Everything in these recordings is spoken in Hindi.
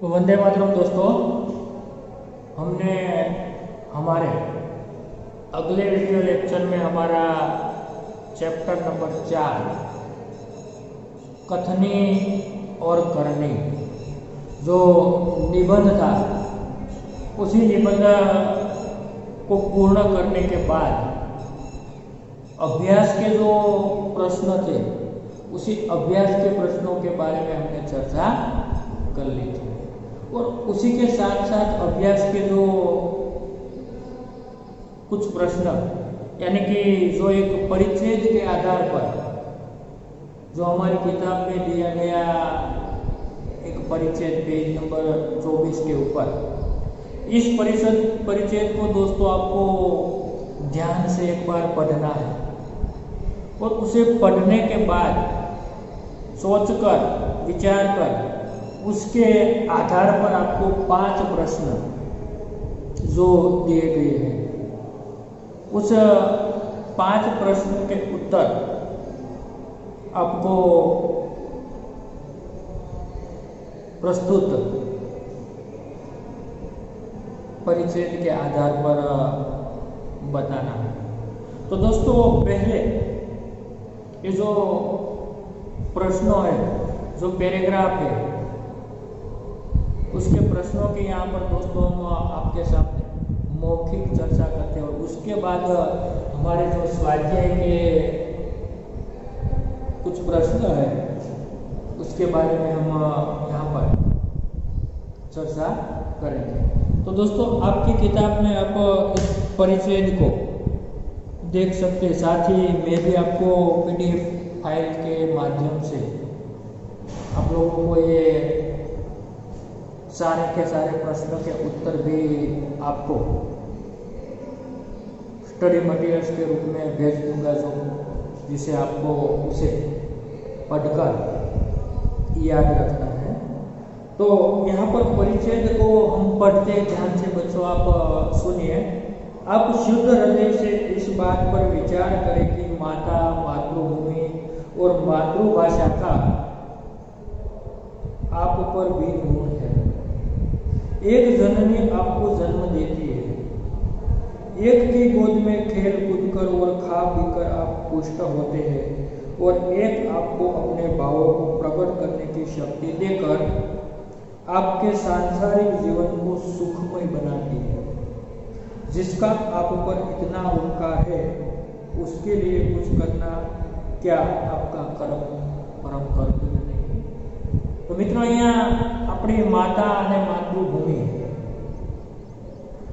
वंदे मातरम दोस्तों। हमने हमारे अगले वीडियो लेक्चर में हमारा चैप्टर नंबर 4 कथनी और करनी जो निबंध था, उसी निबंध को पूर्ण करने के बाद अभ्यास के जो प्रश्न थे, उसी अभ्यास के प्रश्नों के बारे में हमने चर्चा कर ली थी। और उसी के साथ साथ अभ्यास के जो कुछ प्रश्न, यानी कि जो एक परिच्छेद के आधार पर जो हमारी किताब में दिया गया एक परिच्छेद पेज नंबर 24 के ऊपर, इस परिच्छेद को दोस्तों आपको ध्यान से एक बार पढ़ना है और उसे पढ़ने के बाद सोचकर विचार कर उसके आधार पर आपको 5 प्रश्न जो दिए गए हैं, उस 5 प्रश्न के उत्तर आपको प्रस्तुत परिच्छेद के आधार पर बताना है। तो दोस्तों, पहले ये जो प्रश्नों है, जो पैराग्राफ है, उसके प्रश्नों की यहाँ पर दोस्तों हम आपके सामने मौखिक चर्चा करते हैं और उसके बाद हमारे जो स्वाध्याय के कुछ प्रश्न है उसके बारे में हम यहाँ पर चर्चा करेंगे। तो दोस्तों, आपकी किताब में आप इस परिच्छेद को देख सकते हैं। साथ ही मैं भी आपको PDF फाइल के माध्यम से आप लोगों को ये सारे के सारे प्रश्नों के उत्तर भी आपको स्टडी मटेरियल्स के रूप में भेज दूंगा, जो जिसे आपको उसे पढ़कर याद रखना है। तो यहाँ पर परिच्छेद को हम पढ़ते हैं, ध्यान से बच्चों आप सुनिए। आप शुद्ध हृदय से इस बात पर विचार करें कि माता, मातृभूमि और मातृभाषा का आप पर भी ऋण है। एक जननी आपको जन्म देती है, एक की गोद में खेल कूद कर और खा पी कर आप पुष्ट होते हैं और एक आपको अपने भावों को प्रकट करने की शक्ति देकर आपके सांसारिक जीवन को सुखमय बनाती है। जिसका आप पर इतना उपकार है, उसके लिए कुछ करना क्या आपका परम कर्तव्य नहीं? तो मित्रों, અહીંયા આપણી માતા અને માતૃભૂમિ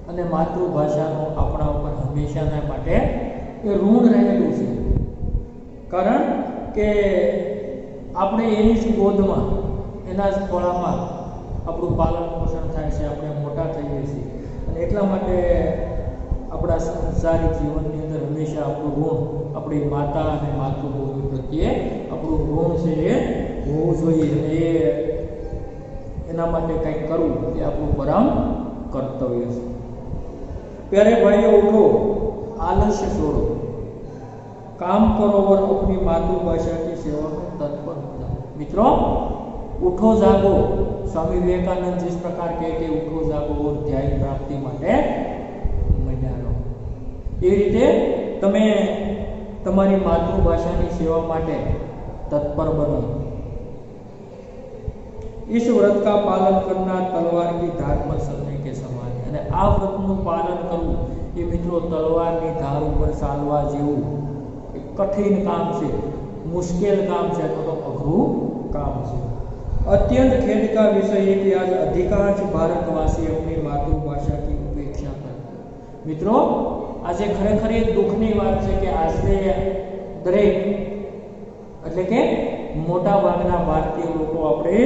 અને માતૃભાષાનો આપણા ઉપર હંમેશાના માટે એ ઋણ રહેલું છે, કારણ કે આપણે એની જ ગોદમાં, એના જ ખોળામાં આપણું પાલન પોષણ થાય છે, આપણે મોટા થઈએ છીએ અને એટલા માટે આપણા સંસારિક જીવનની અંદર હંમેશા આપણું ઋણ આપણી માતા અને માતૃભૂમિ પ્રત્યે આપણું ઋણ છે એ હોવું જોઈએ અને એના માટે કંઈક કરવું એ આપણું પરમ કર્તવ્ય છે। प्यारे भाइयों, उठो, आलस्य छोड़ो, काम करो और अपनी मातृभाषा की सेवा में तत्पर हो जाओ। मित्रों, उठो जागो, स्वामी विवेकानंद जिस प्रकार कहते उठो जागो और ध्यान प्राप्ति माटे मंड्या रहो, એ રીતે તમે તમારી માતૃભાષાની સેવા માટે તત્પર બનો। इस व्रत का पालन करना तलवार की धार पर चलने के समान है। અને આ વ્રતનું પાલન કરવું એ મિત્રો તલવારની ધાર ઉપર ચાલવા જેવું એક કઠિન કામ છે, મુશ્કેલ કામ છે, તો અઘરું કામ છે। अत्यंत खेद का विषय है कि आज अधिकांश भारतवासी अपनी मातृभाषा की उपेक्षा करते हैं। मित्रों, आज खरेखर एक दुखनी बात है कि आजरे दरेक એટલે કે મોટા ભાગના ભારતીય લોકો આપણે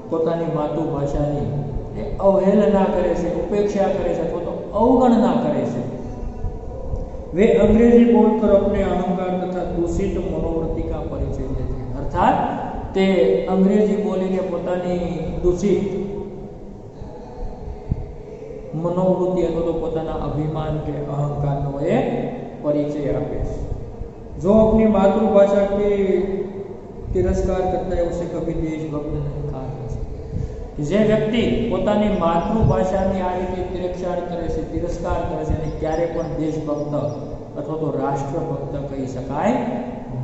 પોતાની માતૃભાષાની અવહેલના કરે છે, ઉપેક્ષા કરે છે અથવા તો અવગણના કરે છે। वे अंग्रेजी बोलकर अपने अहंकार तथा दूषित मनोवृत्ति का परिचय देते हैं। अर्थात તે અંગ્રેજી બોલીને પોતાની દૂષિત મનોવૃત્તિ અથવા તો પોતાના અભિમાન કે અહંકારનો એ પરિચય આપે છે। जो अपनी मातृभाषा की तिरस्कार करता है उसे कभी देशभक्त नहीं कहा जा सकता। જે વ્યક્તિ પોતાની માતૃભાષાની આ રીતે તિરસ્કાર કરે છે એને ક્યારે પણ દેશભક્ત અથવા તો રાષ્ટ્રભક્ત કહી શકાય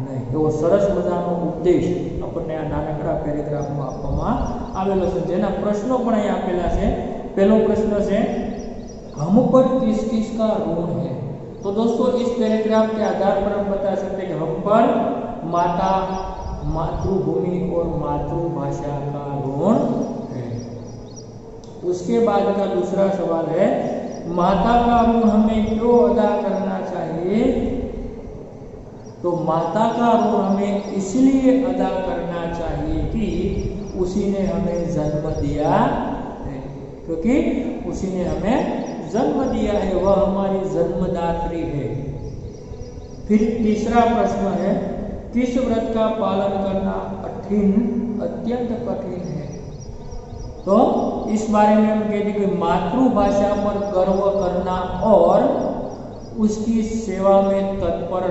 નહીં. એવો સરસ મજાનો ઉપદેશ આપણને આ નાનકડા પેરેગ્રાફમાં આપવામાં આવેલો છે, જેના પ્રશ્નો પણ અહીં આપેલા છે. पहला प्रश्न है हम पर किस किस का ऋण है. तो दोस्तों इस पैराग्राफ के आधार पर हम बता सकते हैं कि हम पर माता, मातृभूमि और मातृभाषा का ऋण है. उसके बाद का दूसरा सवाल है माता का ऋण हमें क्यों अदा करना चाहिए. तो माता का ऋण हमें इसलिए अदा करना चाहिए कि उसी ने हमें जन्म दिया, क्योंकि उसी ने हमें जन्म दिया है, वह हमारी जन्मदात्री है. फिर तीसरा प्रश्न है किस व्रत का पालन करना अत्यंत कठिन है. तो इस बारे में हम कहते हैं कि मातृभाषा पर गर्व करना और उसकी सेवा में तत्पर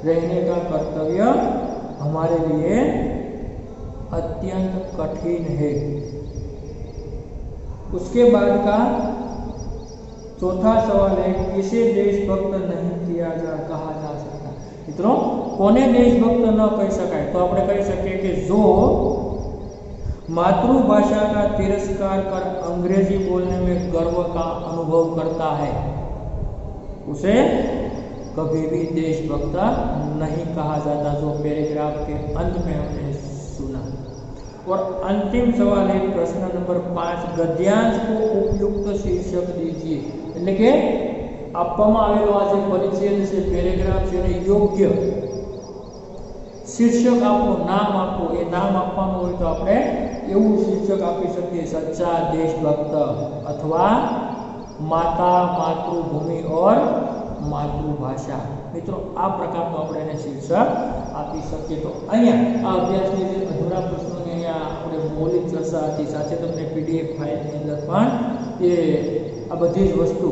रहने का कर्तव्य हमारे लिए अत्यंत कठिन है. उसके बाद का चौथा सवाल है किसे देशभक्त नहीं कहा जा सकता. मित्रों कोने देशभक्त न कह सकाय. तो આપણે કહી શકીએ કે जो मातृभाषा का तिरस्कार कर अंग्रेजी बोलने में गर्व का अनुभव करता है उसे कभी भी देशभक्त नहीं कहा जाता, जो पैराग्राफ के अंत में हमने सुना. और अंतिम सवाल है प्रश्न नंबर 5 गद्यांश को उपयुक्त शीर्षक दीजिए. એટલે કે આપવામાં આવેલો આ જે પરિચ્છેદ છે પેરેગ્રાફ છે એને યોગ્ય શીર્ષક આપો, નામ આપો. એ નામ આપવાનું હોય તો આપણે એવું શીર્ષક આપી શકીએ સચ્ચા દેશભक्त અથવા માતા, માતૃભૂમિ और માતૃભાષા. મિત્રો આ પ્રકારનું આપણે એને શીર્ષક આપી શકીએ. તો અહીંયા આ અભ્યાસની જે અધૂરા પ્રશ્નોની અહીંયા આપણે મૌલિક ચર્ચા હતી, સાથે તમને પીડીએફ ફાઇલની અંદર પણ એ આ બધી જ વસ્તુ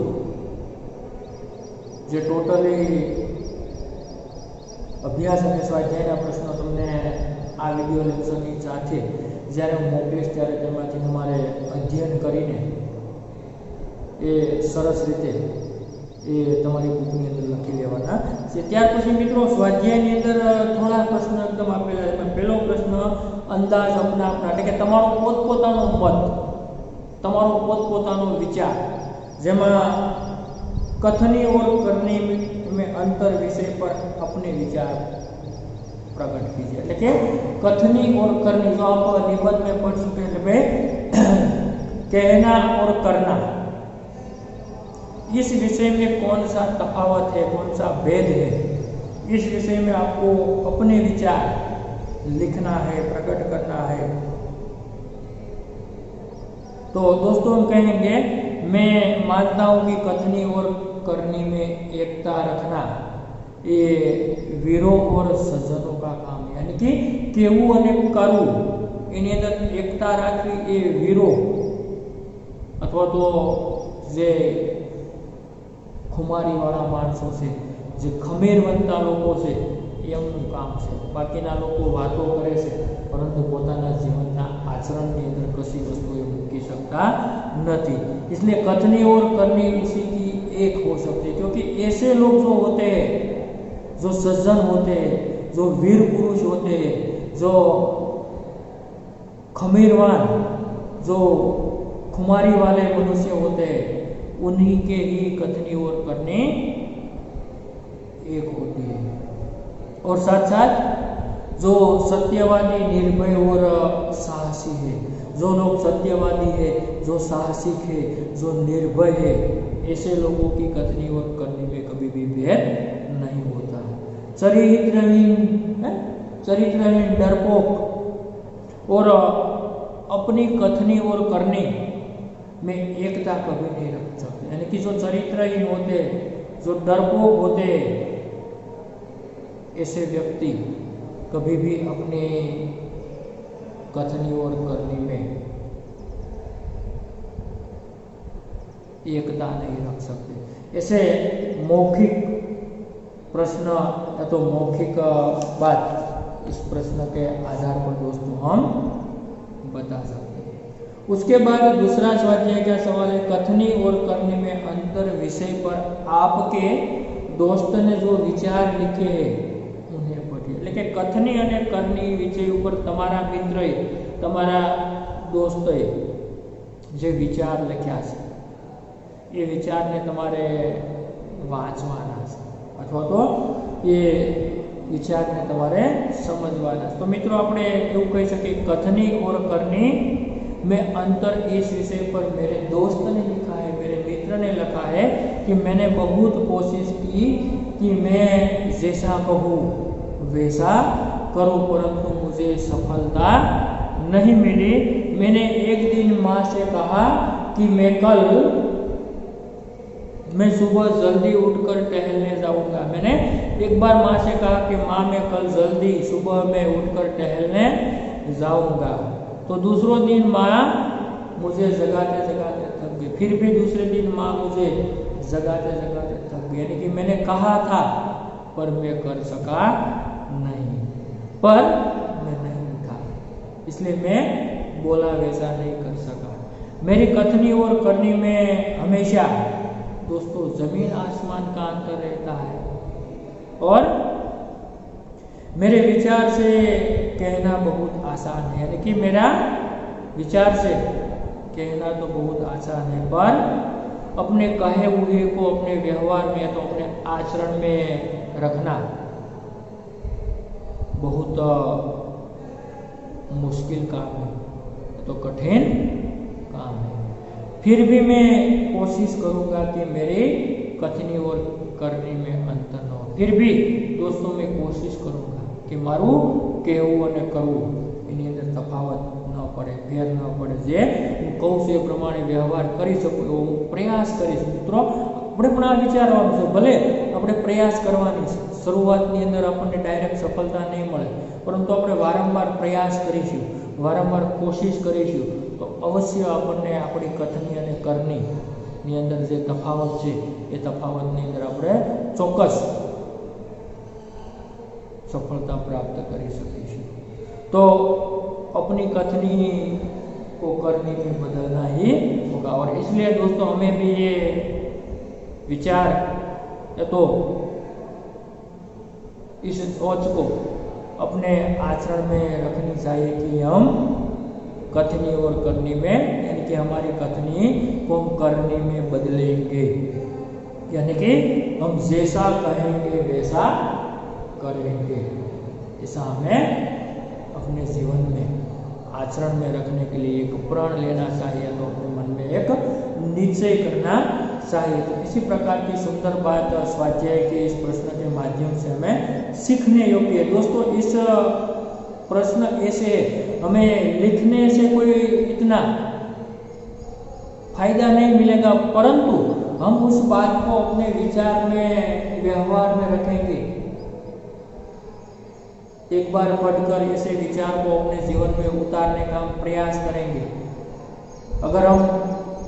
જે ટોટલી અભ્યાસ અને સ્વાધ્યાયના પ્રશ્નો તમને આ વિડીયો લેક્ચરની સાથે જ્યારે હું મોકલીશ ત્યારે તેમાંથી તમારે અધ્યયન કરીને એ સરસ રીતે એ તમારી બુકની અંદર લખી લેવાના છે. ત્યાર પછી મિત્રો સ્વાધ્યાયની અંદર થોડા પ્રશ્નો એકદમ આપેલા છે. પહેલો પ્રશ્ન અંદાજ અપના આપના, એટલે કે તમારો પોતપોતાનો મત, તમારો પોતપોતાનો વિચાર, જેમાં कथनी और करनी में अंतर विषय पर अपने विचार प्रकट कीजिए. એટલે કે कथनी और करनी जो आप निबंध में पढ़ चुके हैं, भाई कहना और करना, इस विषय में कौन सा तफावत है, कौन सा भेद है, इस विषय में आपको अपने विचार लिखना है, प्रकट करना है. तो दोस्तों हम कहेंगे मैं मानता हूं कि कथनी और करनी में एकता रखना ये वीरों और सज्जनों का काम है. यानी कि केवू અને કરવું એની અંદર એકતા રાખવી એ વીરો અથવા તો જે ખુમારીવાળા માણસો છે, જે ખમેરવંતા લોકો છે, એમનું કામ છે. બાકીના લોકો વાતો કરે છે પરંતુ પોતાના જીવનના આચરણની અંદર કશી વસ્તુ એ મૂકી શકતા નથી. इसलिए कथनी और करनी उसी की एक हो सकती है, क्योंकि ऐसे लोग जो होते हैं, जो सज्जन होते हैं, जो वीर पुरुष होते हैं, जो खमीरवान, जो खुमारी वाले मनुष्य होते हैं, उन्हीं के ही कथनी और करनी एक होती है. और साथ साथ जो सत्यवादी, निर्भय और साहसी है, जो लोग सत्यवादी है, जो साहसिक है, जो निर्भय है, ऐसे लोगों की कथनी और करनी में कभी भी भेद नहीं होता. चरित्रहीन, डरपोक और अपनी कथनी और करनी में एकता कभी नहीं रख सकते. यानी कि जो चरित्रहीन होते, जो डरपोक होते, ऐसे व्यक्ति कभी भी अपने कथनी और करनी में एकता नहीं रख सकते. ऐसे मौखिक प्रश्न या तो मौखिक बात, इस प्रश्न के आधार पर दोस्तों हम बता सकते हैं। उसके बाद दूसरा स्वाध्याय का सवाल है, कथनी और करनी में अंतर विषय पर आपके दोस्त ने जो विचार लिखे हैं उन्हें पढ़िए। એટલે કે કથની અને કરની વિષય ઉપર તમારા મિત્રએ, તમારા દોસ્તોએ જે વિચાર લખ્યા છે એ વિચારને તમારે વાંચવાના છે અથવા તો એ વિચારને તમારે સમજવાના છે। તો મિત્રો આપણે એવું કહી શકીએ, કથની और करनी में अंतर इस विषय पर मेरे दोस्त ने लिखा है, मेरे मित्र ने लिखा है कि मैंने बहुत कोशिश की कि मैं जैसा कहूँ वैसा करूँ, परंतु मुझे सफलता नहीं मिली। मैंने एक दिन माँ से कहा कि मैं सुबह जल्दी उठकर टहलने जाऊंगा। मैंने एक बार माँ से कहा कि माँ मैं कल जल्दी सुबह में उठकर टहलने जाऊंगा। तो दूसरों दिन माँ मुझे जगाते जगाते थक गई। फिर भी दूसरे दिन माँ मुझे जगाते जगाते थक गई। यानी कि मैंने कहा था पर मैं कर सका नहीं, पर मैं नहीं उठा, इसलिए मैं बोला वैसा नहीं कर सका। मेरी कथनी और करनी में हमेशा दोस्तों जमीन आसमान का अंतर रहता है, और मेरे विचार से कहना बहुत आसान है। यानी कि मेरा विचार से कहना तो बहुत आसान है, पर अपने कहे हुए को अपने व्यवहार में तो अपने आचरण में रखना बहुत मुश्किल काम है, तो कठिन काम है। फिर भी मैं कोशिश करूंगा कि मेरी कथनी और करनी में अंतर न हो। फिर भी दोस्तों मैं कोशिश करूंगा कि मारू कहेवुं अने करवुं एनी अंदर तफावत न पड़े, फेर न पड़े। जे हूँ कहूँ छुं ए प्रमाणे व्यवहार करी सकूँ एवो हूँ प्रयास करीश। मित्रों આપણે પણ આ વિચારવાનું છે, ભલે આપણે પ્રયાસ કરવાની છે, શરૂઆતની અંદર આપણને ડાયરેક્ટ સફળતા નહીં મળે, પરંતુ આપણે વારંવાર પ્રયાસ કરીશું, વારંવાર કોશિશ કરીશું, તો અવશ્ય આપણને આપણી કથની અને કરની અંદર જે તફાવત છે એ તફાવતની અંદર આપણે ચોક્કસ सफलता प्राप्त कर सकीશું। तो अपनी कथनी को करनी में बदलना ही होगा, और इसलिए दोस्तों हमें भी ये विचार तो इस सोच को अपने आचरण में रखनी चाहिए कि हम कथनी और करनी में, यानी कि हमारी कथनी को हम करनी में बदलेंगे, यानी कि हम जैसा कहेंगे वैसा करेंगे। ऐसा हमें अपने जीवन में आचरण में रखने के लिए एक प्रण लेना चाहिए, तो अपने मन में एक निश्चय करना चाहिए। तो इसी प्रकार की सुंदर बात स्वाध्याय के इस प्रश्न के माध्यम से हमें सीखने योग्य है। दोस्तों इस प्रश्न ऐसे हमें लिखने से कोई इतना फायदा नहीं मिलेगा, परंतु हम उस बात को अपने विचार में, व्यवहार में रखेंगे। एक बार पढ़कर ऐसे विचार को अपने जीवन में उतारने का हम प्रयास करेंगे। अगर हम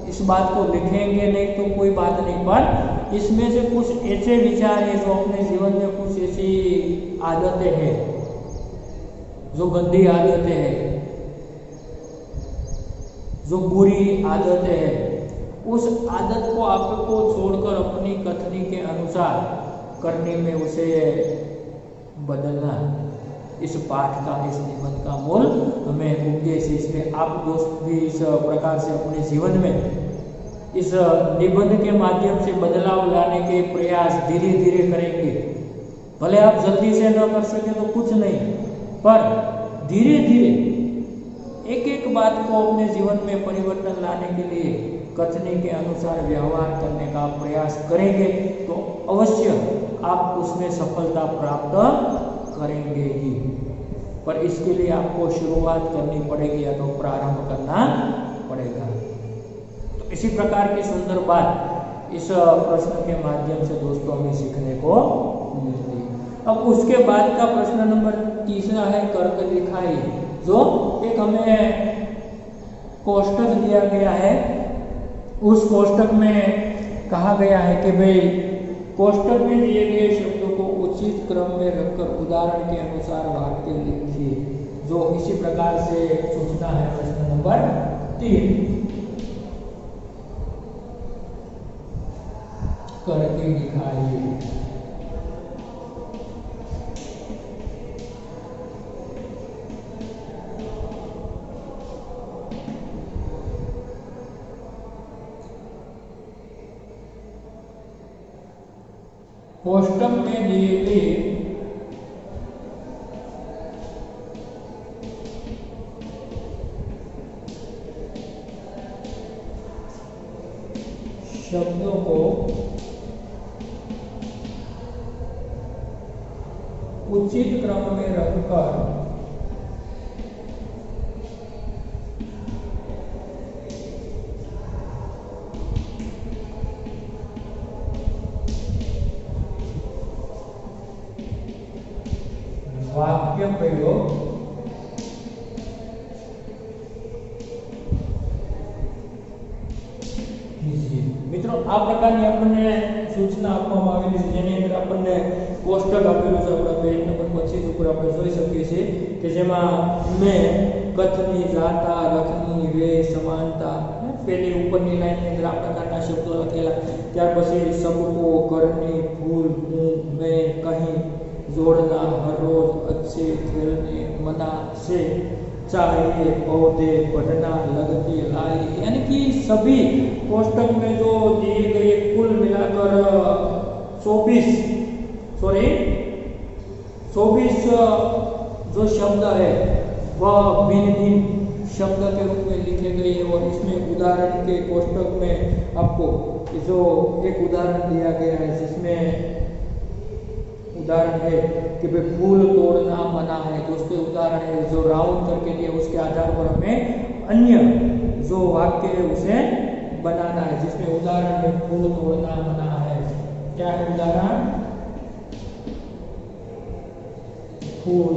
इस बात को लिखेंगे नहीं तो कोई बात नहीं, पर इसमें से कुछ ऐसे विचार है जो अपने जीवन में कुछ ऐसी आदतें हैं, जो गंदी आदतें हैं, जो बुरी आदतें हैं, उस आदत को आपको छोड़कर अपनी कथनी के अनुसार करने में उसे बदलना, इस पाठ का, इस निबंध का मूल हमें उद्देश्य। इसलिए आप दोस्त भी इस प्रकार से अपने जीवन में इस निबंध के माध्यम से बदलाव लाने के प्रयास धीरे धीरे करेंगे। भले आप जल्दी से न कर सके तो कुछ नहीं, पर धीरे धीरे एक एक बात को अपने जीवन में परिवर्तन लाने के लिए कथनी के अनुसार व्यवहार करने का प्रयास करेंगे, तो अवश्य आप उसमें सफलता प्राप्त करेंगे ही। पर इसके लिए आपको शुरुआत करनी पड़ेगी या तो प्रारंभ करना पड़ेगा। तो इसी प्रकार की सुंदर बात इस प्रश्न के माध्यम से दोस्तों हमें सीखने को मिलती है। अब उसके बाद का प्रश्न नंबर 3 है कर्क लिखाई, जो एक हमें कोष्टक दिया गया है। उस कोष्टक में कहा गया है कि भाई कोष्टक में दिए गए शब्दों को उचित क्रम में रखकर उदाहरण के अनुसार वाक्य लिखिए। जो इसी प्रकार से सूचना है प्रश्न नंबर 3 करके दिखाइए। कोष्टक में दिए गए शब्दों को उचित क्रम में रखकर वाक्य प्रयोग कीजिए। मित्रों आ प्रकारनी आपने सूचना आपवामां आवेली छे, जेनी अंदर आपने कोष्टक आपेલું છે આપણા પેજ નંબર 25 ઉપર આપણે જોઈ શકીએ છીએ કે જેમાં મેં કથની જાતા રથની રે समानता પેલી ઉપરની લાઈનની અંદર આ પ્રકારના શબ્દો લખેલા, ત્યાર પછી सबको करनी फूल हूं मैं कहीं जोड़ना हर रोज अच्छे खेलने मना से चाहिए पौधे पढ़ना लगती लाई, यानी कि सभी कोष्टक में जो दिए गए कुल मिलाकर 24 जो शब्द है वह भिन्न भिन्न शब्द के रूप में लिखे गए हैं। और इसमें उदाहरण के कोष्टक में आपको जो एक उदाहरण दिया गया है जिसमें उदाहरण है कि भाई फूल तोड़ना मना है, तो उसके उदाहरण है जो राउंड करके दिया, उसके आधार पर हमें अन्य जो वाक्य है उसे बनाना है, जिसमें उदाहरण है फूल तोड़ना मना है। क्या है उदाहरण? फूल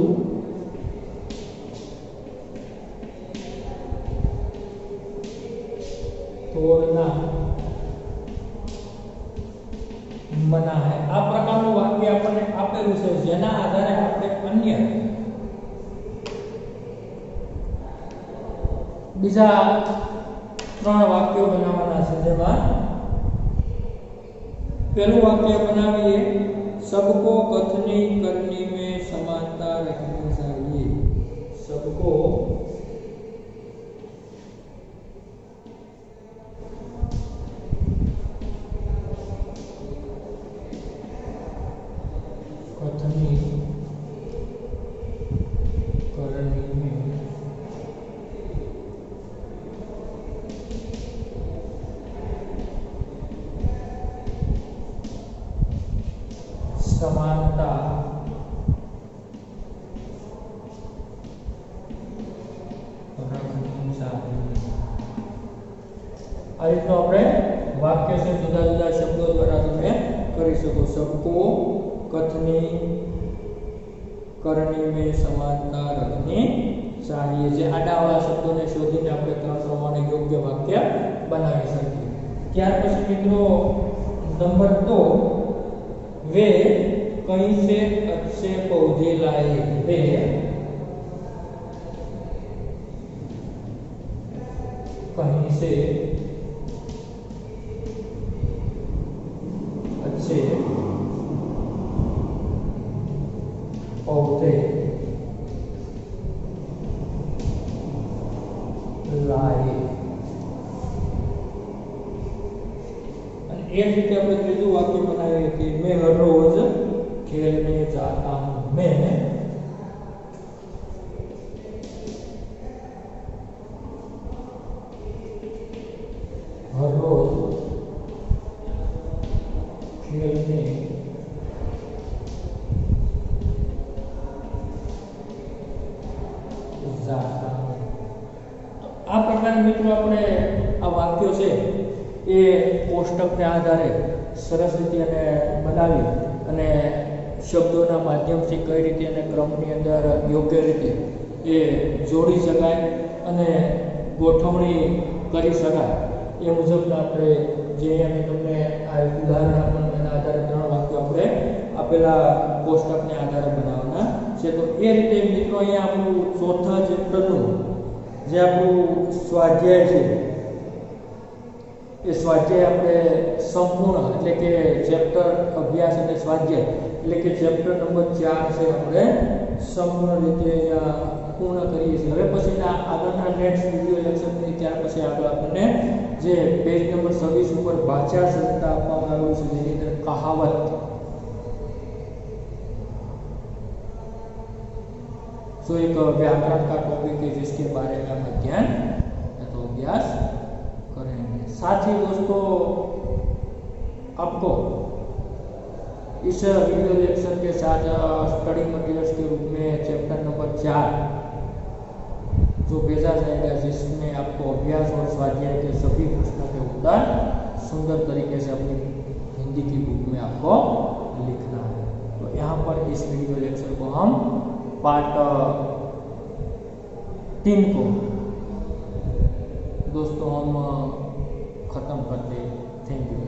तोड़ना मना है। आ प्रकारનું વાક્ય આપણને આપેલું છે, જેના આધારે આપણે અન્ય બીજા 3 વાક્યો બનાવવાના છે, જેમાં પહેલું વાક્ય બનાવીએ सबको कथनी करनी में समानता रखनी चाहिए। सबको कथनी करनी में समानता रखनी चाहिए। आ रीतनो आपणे वाक्य से जुदा जुदा शब्दों द्वारा તમે કરી શકો। सबको कथनी करनी में समानता रखनी चाहिए। जे आडावाळा शब्दोने शोधीने આપણે ત્રણ પ્રમાણે યોગ્ય વાક્ય બનાવી શકીએ। ત્યાર પછી મિત્રો નંબર 2 वे कहीं से अच्छे पौधे लाए। वे कहीं से अच्छे पौधे लाए। एक रीते આપણે ત્રીજું વાક્ય બનાવીએ કે मैं हर रोज खेलने जाता हूं। मैं हर रोज खेलने जाता हूं। आ प्रकार મિત્રો આપણે આ વાક્યો છે એ કોષ્ટકને આધારે સરસ રીતે એને બનાવી અને શબ્દોના માધ્યમથી કઈ રીતે એને ક્રમની અંદર યોગ્ય રીતે એ જોડી શકાય અને ગોઠવણી કરી શકાય એ મુજબના આપણે જે અહીંયા મેં તમને આ ઉદાહરણ આપવાનું એના આધારે 3 વાક્યો આપણે આપેલા કોષ્ટકને આધારે બનાવવાના છે। તો એ રીતે મિત્રો અહીંયા આપણું ચોથા ચેપ્ટરનું જે આપણું સ્વાધ્યાય છે એ સ્વાધ્યાય આપણે સંપૂર્ણ એટલે કે ચેપ્ટર અભ્યાસ અને સ્વાધ્યાય એટલે કે ચેપ્ટર નંબર 4 છે આપણે સંપૂર્ણ રીતે અહીંયા પૂર્ણ કરીએ છીએ। હવે પછીના આગળના નેક્સ્ટ વિડિયો લેક્ચરની ત્યાર પછી આગળ આપણને જે પેજ નંબર 26 ઉપર ભાષા સંહિતા આપવામાં આવ્યું છે જેની અંદર કહાવત तो एक व्याकरण का टॉपिक है जिसके बारे में हम अध्ययन तो अभ्यास करेंगे। साथ ही दोस्तों आपको इस वीडियो लेक्चर के साथ स्टडी मटेरियल्स के रूप में चैप्टर नंबर 4 जो भेजा जाएगा जिसमें आपको अभ्यास और स्वाध्याय के सभी प्रश्नों के उत्तर सुंदर तरीके से अपनी हिंदी की बुक में आपको लिखना है। तो यहाँ पर इस वीडियो लेक्चर को हम पार्ट 3 को दोस्तों हम खत्म करते हैं। Thank you.